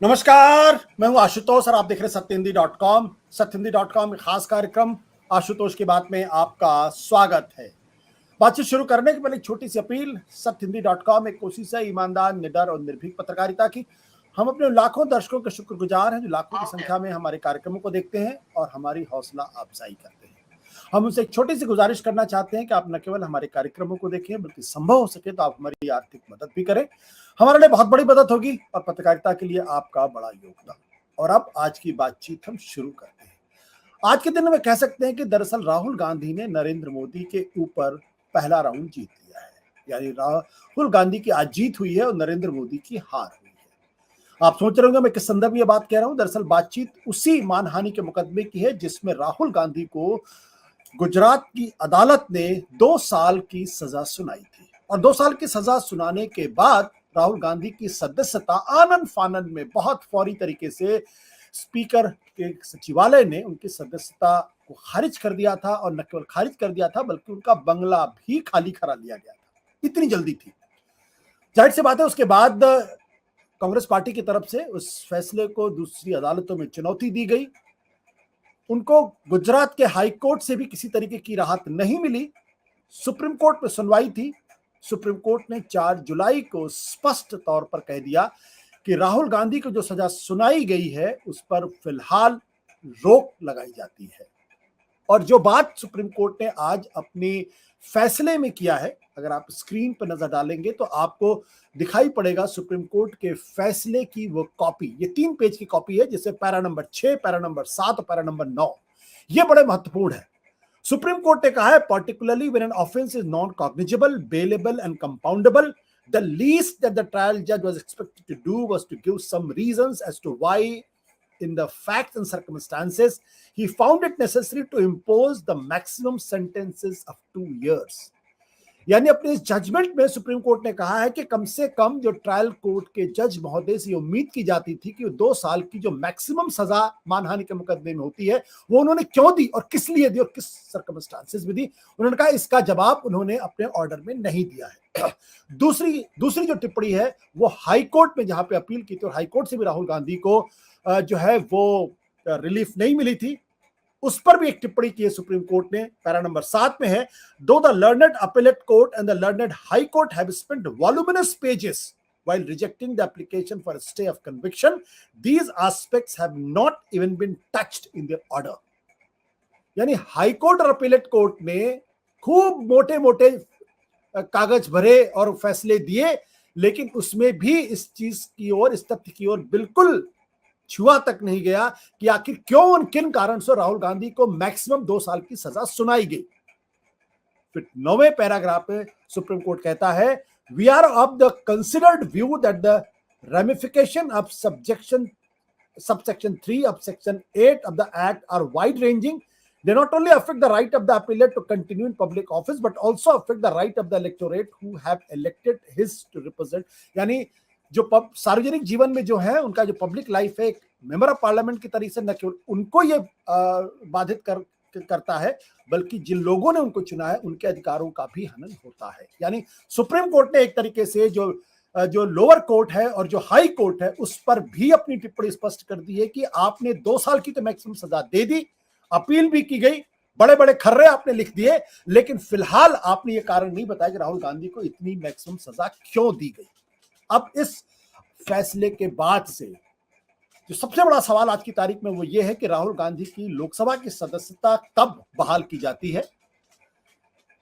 नमस्कार, मैं हूं आशुतोष और आप देख रहे हैं सत्यहिंदी.com। सत्यहिंदी.com एक खास कार्यक्रम आशुतोष की बात में आपका स्वागत है। बातचीत शुरू करने के पहले एक छोटी सी अपील। सत्यहिंदी.com एक कोशिश है ईमानदार, निडर और निर्भीक पत्रकारिता की। हम अपने लाखों दर्शकों के शुक्रगुजार हैं जो लाखों की संख्या में हमारे कार्यक्रमों को देखते हैं और हमारी हौसला अफजाई करते हैं। हम उनसे एक छोटी सी गुजारिश करना चाहते हैं कि आप न केवल हमारे कार्यक्रमों को देखें बल्कि संभव हो सके तो आप हमारी आर्थिक मदद भी करें। हमारे लिए बहुत बड़ी मदद होगी और पत्रकारिता के लिए आपका बड़ा योगदान। और अब आज की बातचीत हम शुरू करते हैं। आज के दिन में कह सकते हैं कि दरअसल राहुल गांधी ने नरेंद्र मोदी के ऊपर पहला राउंड जीत लिया है। यानी राहुल गांधी की आज जीत हुई है और नरेंद्र मोदी की हार हुई है। आप सोच रहे होंगे मैं किस संदर्भ में ये बात कह रहा हूं। दरअसल बातचीत उसी मानहानि के मुकदमे की है जिसमें राहुल गांधी को गुजरात की अदालत ने 2 साल की सजा सुनाई थी और 2 साल की सजा सुनाने के बाद राहुल गांधी की सदस्यता आनन फानन में बहुत फौरी तरीके से स्पीकर के सचिवालय ने उनकी सदस्यता को खारिज कर दिया था और न केवल खारिज कर दिया था बल्कि उनका बंगला भी खाली करा लिया गया था। इतनी जल्दी थी। जाहिर सी बात है उसके बाद कांग्रेस पार्टी की तरफ से उस फैसले को दूसरी अदालतों में चुनौती दी गई। उनको गुजरात के हाई कोर्ट से भी किसी तरीके की राहत नहीं मिली। सुप्रीम कोर्ट में सुनवाई थी। सुप्रीम कोर्ट ने 4 जुलाई को स्पष्ट तौर पर कह दिया कि राहुल गांधी को जो सजा सुनाई गई है उस पर फिलहाल रोक लगाई जाती है। और जो बात सुप्रीम कोर्ट ने आज अपने फैसले में किया है, अगर आप स्क्रीन पर नजर डालेंगे तो आपको दिखाई पड़ेगा सुप्रीम कोर्ट के फैसले की वो कॉपी। ये 3 पेज की कॉपी है जिससे पैरा नंबर 6, पैरा नंबर 7 और पैरा नंबर 9 ये बड़े महत्वपूर्ण है। सुप्रीम कोर्ट ने कहा है particularly when an offense is non-cognizable, bailable and compoundable, the least that the trial judge was expected to do was to give some reasons as to why in the facts and circumstances he found it necessary to impose the maximum sentences of 2 years। यानी अपने इस judgement में Supreme court ने कहा है कि कम से कम जो ट्रायल कोर्ट के जज महोदय से उम्मीद की जाती थी कि 2 साल की जो मैक्सिमम सजा मानहानि के मुकदमे में होती है वो उन्होंने क्यों दी और किस लिए दी और किस सर्कमस्टांसेस में दी, उन्होंने कहा इसका जवाब उन्होंने अपने ऑर्डर में नहीं दिया है। दूसरी जो टिप्पणी है वो हाई कोर्ट में जहां पे अपील की थी और हाई कोर्ट से भी राहुल गांधी को जो है वो रिलीफ नहीं मिली थी, उस पर भी एक टिप्पणी की है सुप्रीम कोर्ट ने। पैरा नंबर 7 में है, दो the learned appellate court and the learned high court have spent voluminous pages while rejecting the application for a stay of conviction, these aspects have not even been touched in their order। यानी high court और appellate court ने खूब मोटे मोटे कागज भरे और फैसले दिए, लेकिन उसमें भी इस चीज की ओर, इस तथ्य की ओर बिल्कुल छुआ तक नहीं गया कि आखिर क्यों और किन कारण से राहुल गांधी को मैक्सिमम 2 साल की सजा सुनाई गई। फिर 9वें पैराग्राफ में सुप्रीम कोर्ट कहता है, we are of the considered view that the ramification of subsection 3 of section 8 of the act are wide ranging। They not only affect the right of the appellant to continue in public office but also affect the right of the electorate who have elected his to represent। यानी जो सार्वजनिक जीवन में जो है उनका जो public life है, एक मेंबर ऑफ पार्लियामेंट की तरीके से न केवल उनको ये बाधित करता है बल्कि जिन लोगों ने उनको चुना है उनके अधिकारों का भी हनन होता है। यानी सुप्रीम कोर्ट ने एक तरीके से जो लोअर कोर्ट है और जो हाई कोर्ट है उस पर भी अपनी टिप्पणी स्पष्ट कर दी है कि आपने 2 साल की तो मैक्सिमम सजा दे दी, अपील भी की गई, बड़े बड़े खर्रे आपने लिख दिए, लेकिन फिलहाल आपने ये कारण नहीं बताया कि राहुल गांधी को इतनी मैक्सिमम सजा क्यों दी गई। अब इस फैसले के बाद से जो सबसे बड़ा सवाल आज की तारीख में वो ये है कि राहुल गांधी की लोकसभा की सदस्यता कब बहाल की जाती है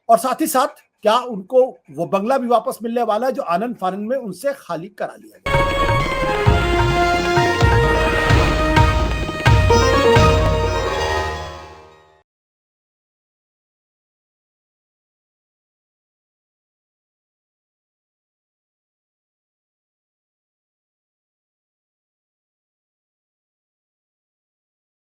और साथ ही साथ क्या उनको वो बंगला भी वापस मिलने वाला है जो आनंद फानंद में उनसे खाली करा लिया गया।